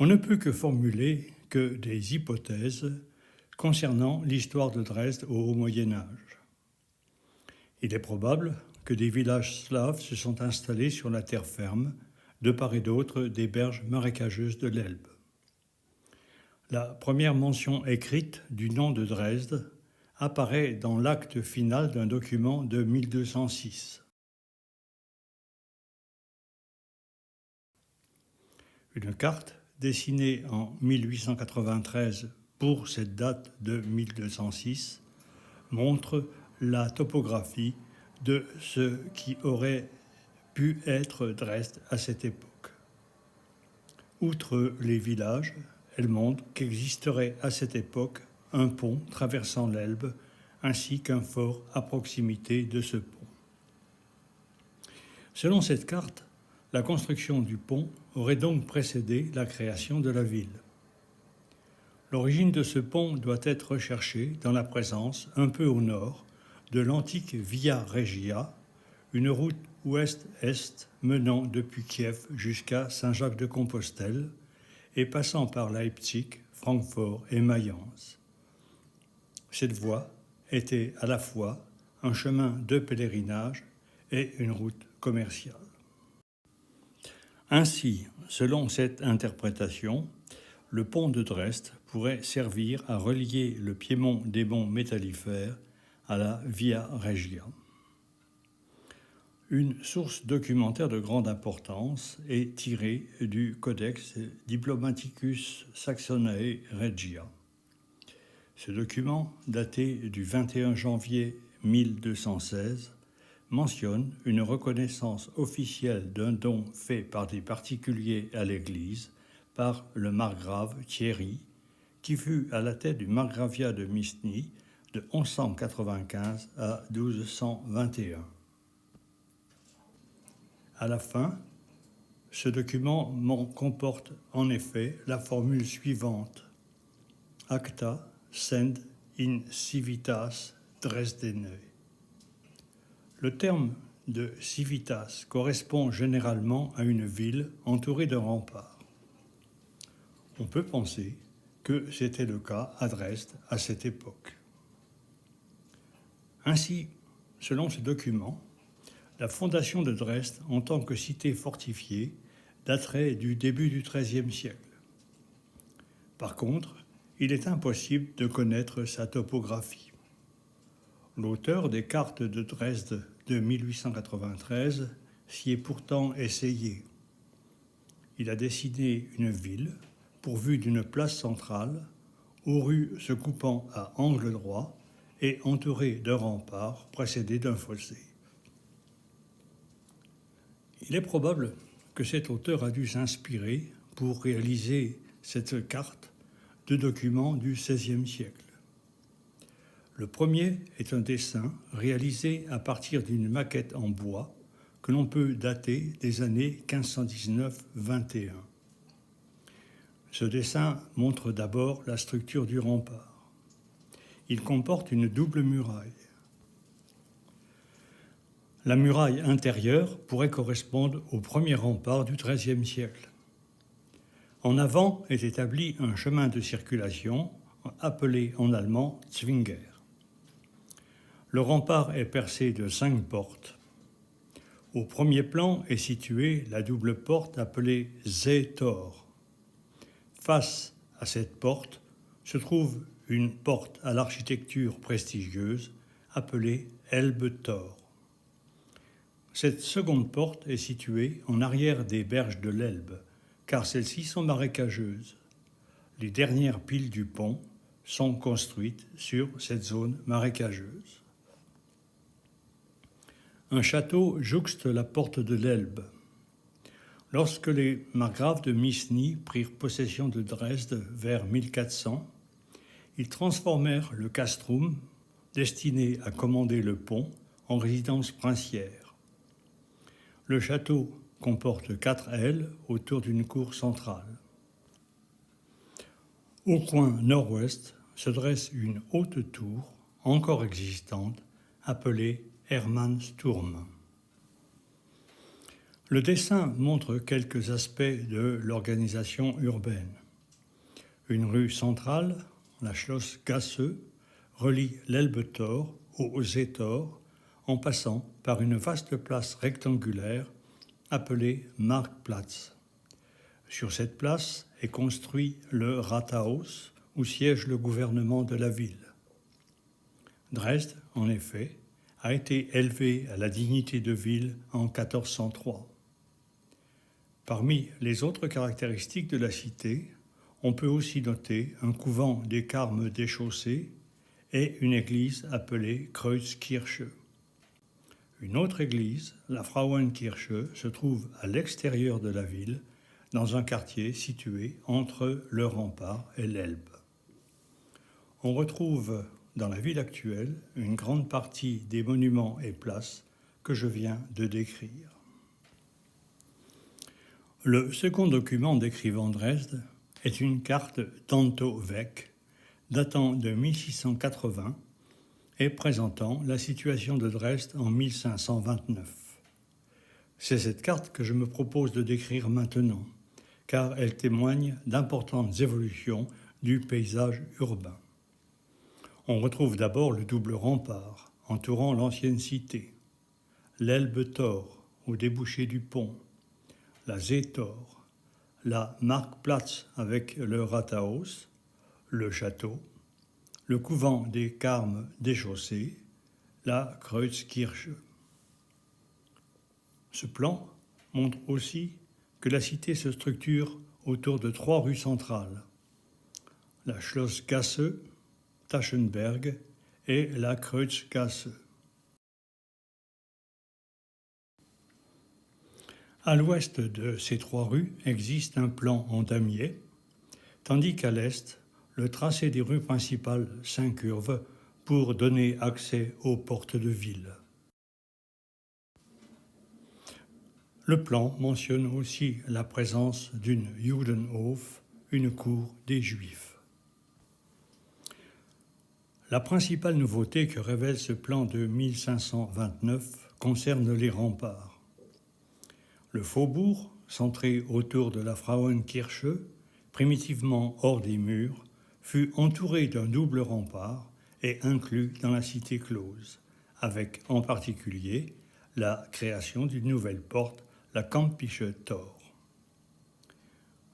On ne peut que formuler que des hypothèses concernant l'histoire de Dresde au Haut Moyen Âge. Il est probable que des villages slaves se sont installés sur la terre ferme, de part et d'autre des berges marécageuses de l'Elbe. La première mention écrite du nom de Dresde apparaît dans l'acte final d'un document de 1206. Une carte dessinée en 1893 pour cette date de 1206 montre la topographie de ce qui aurait pu être Dresde à cette époque. Outre les villages, elle montre qu'existerait à cette époque un pont traversant l'Elbe ainsi qu'un fort à proximité de ce pont. Selon cette carte, la construction du pont aurait donc précédé la création de la ville. L'origine de ce pont doit être recherchée dans la présence, un peu au nord, de l'antique Via Regia, une route ouest-est menant depuis Kiev jusqu'à Saint-Jacques-de-Compostelle et passant par Leipzig, Francfort et Mayence. Cette voie était à la fois un chemin de pèlerinage et une route commerciale. Ainsi, selon cette interprétation, le pont de Dresde pourrait servir à relier le piémont des monts métallifères à la Via Regia. Une source documentaire de grande importance est tirée du Codex Diplomaticus Saxonae Regia. Ce document, daté du 21 janvier 1216, mentionne une reconnaissance officielle d'un don fait par des particuliers à l'Église par le margrave Thierry, qui fut à la tête du margraviat de Misny de 1195 à 1221. À la fin, ce document comporte en effet la formule suivante: Acta send in civitas Dresdenae. Le terme de civitas correspond généralement à une ville entourée de remparts. On peut penser que c'était le cas à Dresde à cette époque. Ainsi, selon ce document, la fondation de Dresde en tant que cité fortifiée daterait du début du XIIIe siècle. Par contre, il est impossible de connaître sa topographie. L'auteur des cartes de Dresde de 1893 s'y est pourtant essayé. Il a dessiné une ville pourvue d'une place centrale, aux rues se coupant à angle droit et entourée d'un rempart précédé d'un fossé. Il est probable que cet auteur a dû s'inspirer pour réaliser cette carte de documents du XVIe siècle. Le premier est un dessin réalisé à partir d'une maquette en bois que l'on peut dater des années 1519-21. Ce dessin montre d'abord la structure du rempart. Il comporte une double muraille. La muraille intérieure pourrait correspondre au premier rempart du XIIIe siècle. En avant est établi un chemin de circulation appelé en allemand Zwinger. Le rempart est percé de 5 portes. Au premier plan est située la double porte appelée Seetor. Face à cette porte se trouve une porte à l'architecture prestigieuse appelée Elbe-Tor. Cette seconde porte est située en arrière des berges de l'Elbe, car celles-ci sont marécageuses. Les dernières piles du pont sont construites sur cette zone marécageuse. Un château jouxte la porte de l'Elbe. Lorsque les margraves de Misny prirent possession de Dresde vers 1400, ils transformèrent le castrum, destiné à commander le pont, en résidence princière. Le château comporte 4 ailes autour d'une cour centrale. Au coin nord-ouest se dresse une haute tour, encore existante, appelée Hermannsturm. Le dessin montre quelques aspects de l'organisation urbaine. Une rue centrale, la Schloss Gasse, relie l'Elbe-Tor au Seetor en passant par une vaste place rectangulaire appelée Marktplatz. Sur cette place est construit le Rathaus où siège le gouvernement de la ville. Dresde, en effet, a été élevé à la dignité de ville en 1403. Parmi les autres caractéristiques de la cité, on peut aussi noter un couvent des Carmes déchaussés et une église appelée Kreuzkirche. Une autre église, la Frauenkirche, se trouve à l'extérieur de la ville, dans un quartier situé entre le rempart et l'Elbe. On retrouve dans la ville actuelle une grande partie des monuments et places que je viens de décrire. Le second document décrivant Dresde est une carte Tanto-Vec datant de 1680 et présentant la situation de Dresde en 1529. C'est cette carte que je me propose de décrire maintenant, car elle témoigne d'importantes évolutions du paysage urbain. On retrouve d'abord le double rempart entourant l'ancienne cité, l'Elbe-Tor au débouché du pont, la Seetor, la Marktplatz avec le Rathaus, le château, le couvent des Carmes déchaussés, la Kreuzkirche. Ce plan montre aussi que la cité se structure autour de 3 rues centrales, la Schlossgasse, Taschenberg et la Kreuzgasse. À l'ouest de ces 3 rues existe un plan en damier, tandis qu'à l'est, le tracé des rues principales s'incurve pour donner accès aux portes de ville. Le plan mentionne aussi la présence d'une Judenhof, une cour des Juifs. La principale nouveauté que révèle ce plan de 1529 concerne les remparts. Le faubourg, centré autour de la Frauenkirche, primitivement hors des murs, fut entouré d'un double rempart et inclus dans la cité close, avec en particulier la création d'une nouvelle porte, la Kampische Tor.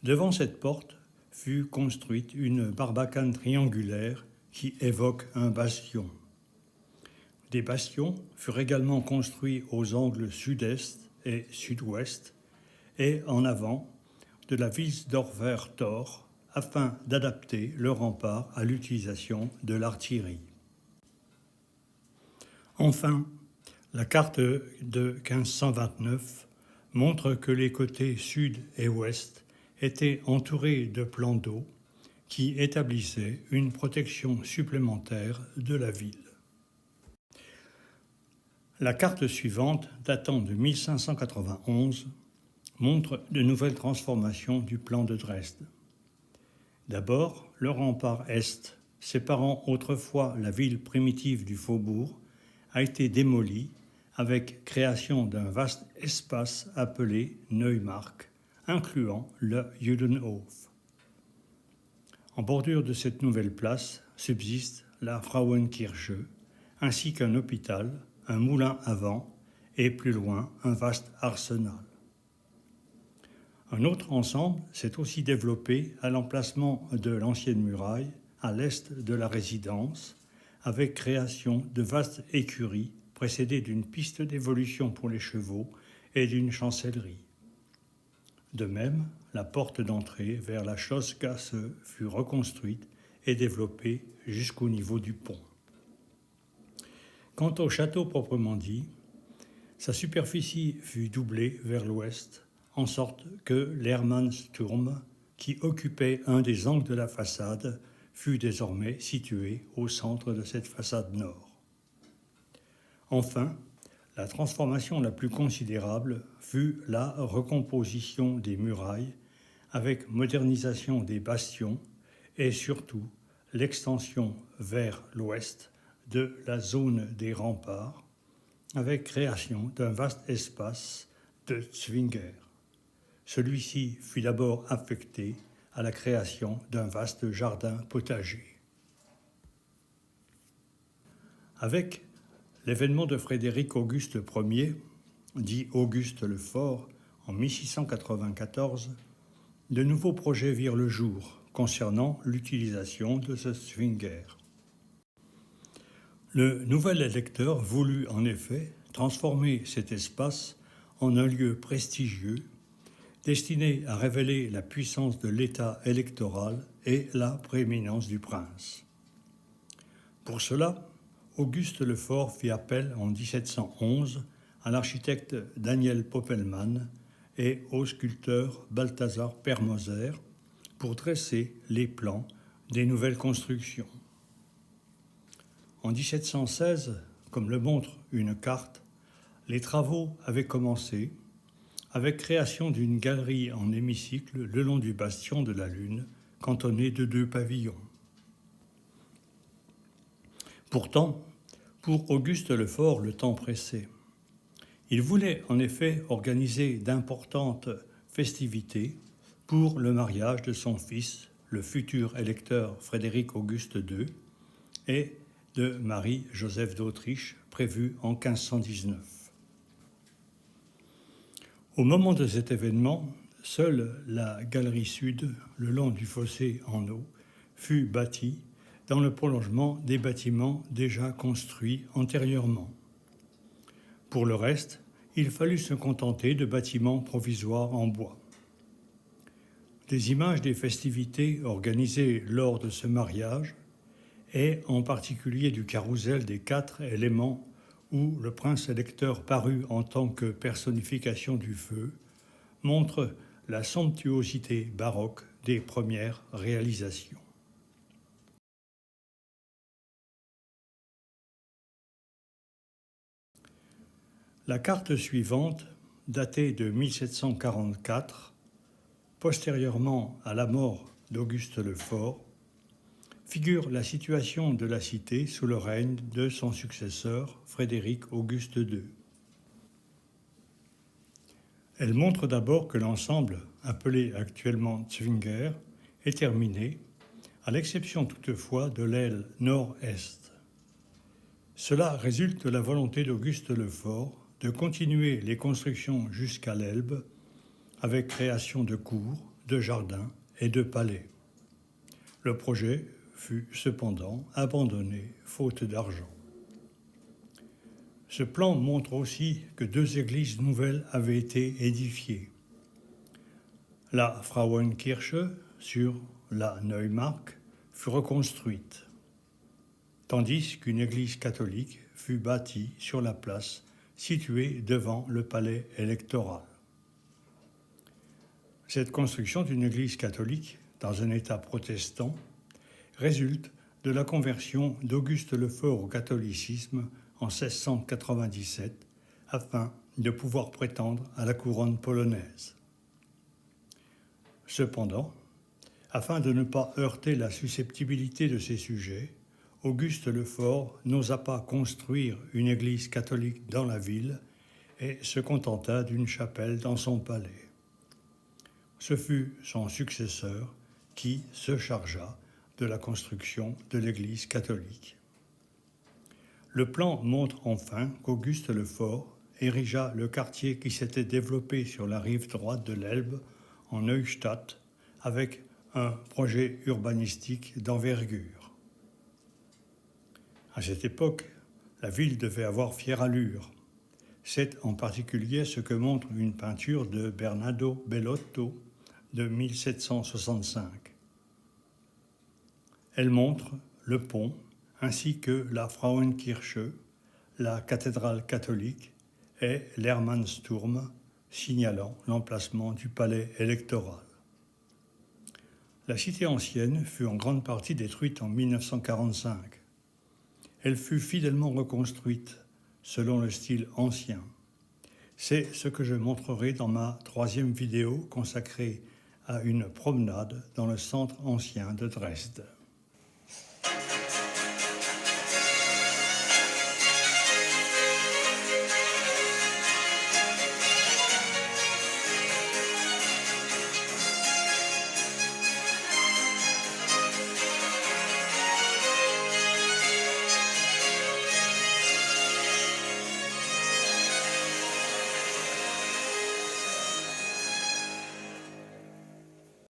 Devant cette porte fut construite une barbacane triangulaire qui évoque un bastion. Des bastions furent également construits aux angles sud-est et sud-ouest et en avant de la Wiesdorfer Tor afin d'adapter le rempart à l'utilisation de l'artillerie. Enfin, la carte de 1529 montre que les côtés sud et ouest étaient entourés de plans d'eau qui établissaient une protection supplémentaire de la ville. La carte suivante, datant de 1591, montre de nouvelles transformations du plan de Dresde. D'abord, le rempart est, séparant autrefois la ville primitive du faubourg, a été démoli avec création d'un vaste espace appelé Neumark, incluant le Judenhof. En bordure de cette nouvelle place subsiste la Frauenkirche, ainsi qu'un hôpital, un moulin à vent et plus loin un vaste arsenal. Un autre ensemble s'est aussi développé à l'emplacement de l'ancienne muraille, à l'est de la résidence, avec création de vastes écuries précédées d'une piste d'évolution pour les chevaux et d'une chancellerie. De même, la porte d'entrée vers la Schlossgasse fut reconstruite et développée jusqu'au niveau du pont. Quant au château proprement dit, sa superficie fut doublée vers l'ouest, en sorte que l'Hermannsturm, qui occupait un des angles de la façade, fut désormais situé au centre de cette façade nord. Enfin, la transformation la plus considérable fut la recomposition des murailles, avec modernisation des bastions et surtout l'extension vers l'ouest de la zone des remparts, avec création d'un vaste espace de Zwinger. Celui-ci fut d'abord affecté à la création d'un vaste jardin potager. Avec l'événement de Frédéric Auguste Ier, dit Auguste le Fort, en 1694, de nouveaux projets virent le jour concernant l'utilisation de ce Zwinger. Le nouvel électeur voulut en effet transformer cet espace en un lieu prestigieux destiné à révéler la puissance de l'État électoral et la prééminence du prince. Pour cela, Auguste le Fort fit appel en 1711 à l'architecte Daniel Poppelmann et au sculpteur Balthazar Permoser pour dresser les plans des nouvelles constructions. En 1716, comme le montre une carte, les travaux avaient commencé avec création d'une galerie en hémicycle le long du bastion de la Lune, cantonné de 2 pavillons. Pourtant, pour Auguste le Fort, le temps pressait. Il voulait en effet organiser d'importantes festivités pour le mariage de son fils, le futur électeur Frédéric Auguste II, et de Marie-Joseph d'Autriche, prévu en 1519. Au moment de cet événement, seule la galerie sud, le long du fossé en eau, fut bâtie dans le prolongement des bâtiments déjà construits antérieurement. Pour le reste, il fallut se contenter de bâtiments provisoires en bois. Des images des festivités organisées lors de ce mariage, et en particulier du carrousel des 4 éléments où le prince électeur parut en tant que personnification du feu, montrent la somptuosité baroque des premières réalisations. La carte suivante, datée de 1744, postérieurement à la mort d'Auguste le Fort, figure la situation de la cité sous le règne de son successeur, Frédéric Auguste II. Elle montre d'abord que l'ensemble, appelé actuellement Zwinger, est terminé, à l'exception toutefois de l'aile nord-est. Cela résulte de la volonté d'Auguste le Fort de continuer les constructions jusqu'à l'Elbe, avec création de cours, de jardins et de palais. Le projet fut cependant abandonné faute d'argent. Ce plan montre aussi que 2 églises nouvelles avaient été édifiées. La Frauenkirche sur la Neumark fut reconstruite, tandis qu'une église catholique fut bâtie sur la place située devant le palais électoral. Cette construction d'une église catholique dans un état protestant résulte de la conversion d'Auguste le Fort au catholicisme en 1697 afin de pouvoir prétendre à la couronne polonaise. Cependant, afin de ne pas heurter la susceptibilité de ses sujets, Auguste le Fort n'osa pas construire une église catholique dans la ville et se contenta d'une chapelle dans son palais. Ce fut son successeur qui se chargea de la construction de l'église catholique. Le plan montre enfin qu'Auguste le Fort érigea le quartier qui s'était développé sur la rive droite de l'Elbe en Neustadt avec un projet urbanistique d'envergure. À cette époque, la ville devait avoir fière allure. C'est en particulier ce que montre une peinture de Bernardo Bellotto de 1765. Elle montre le pont ainsi que la Frauenkirche, la cathédrale catholique et l'Hermannsturm, signalant l'emplacement du palais électoral. La cité ancienne fut en grande partie détruite en 1945. Elle fut fidèlement reconstruite selon le style ancien. C'est ce que je montrerai dans ma 3e vidéo consacrée à une promenade dans le centre ancien de Dresde.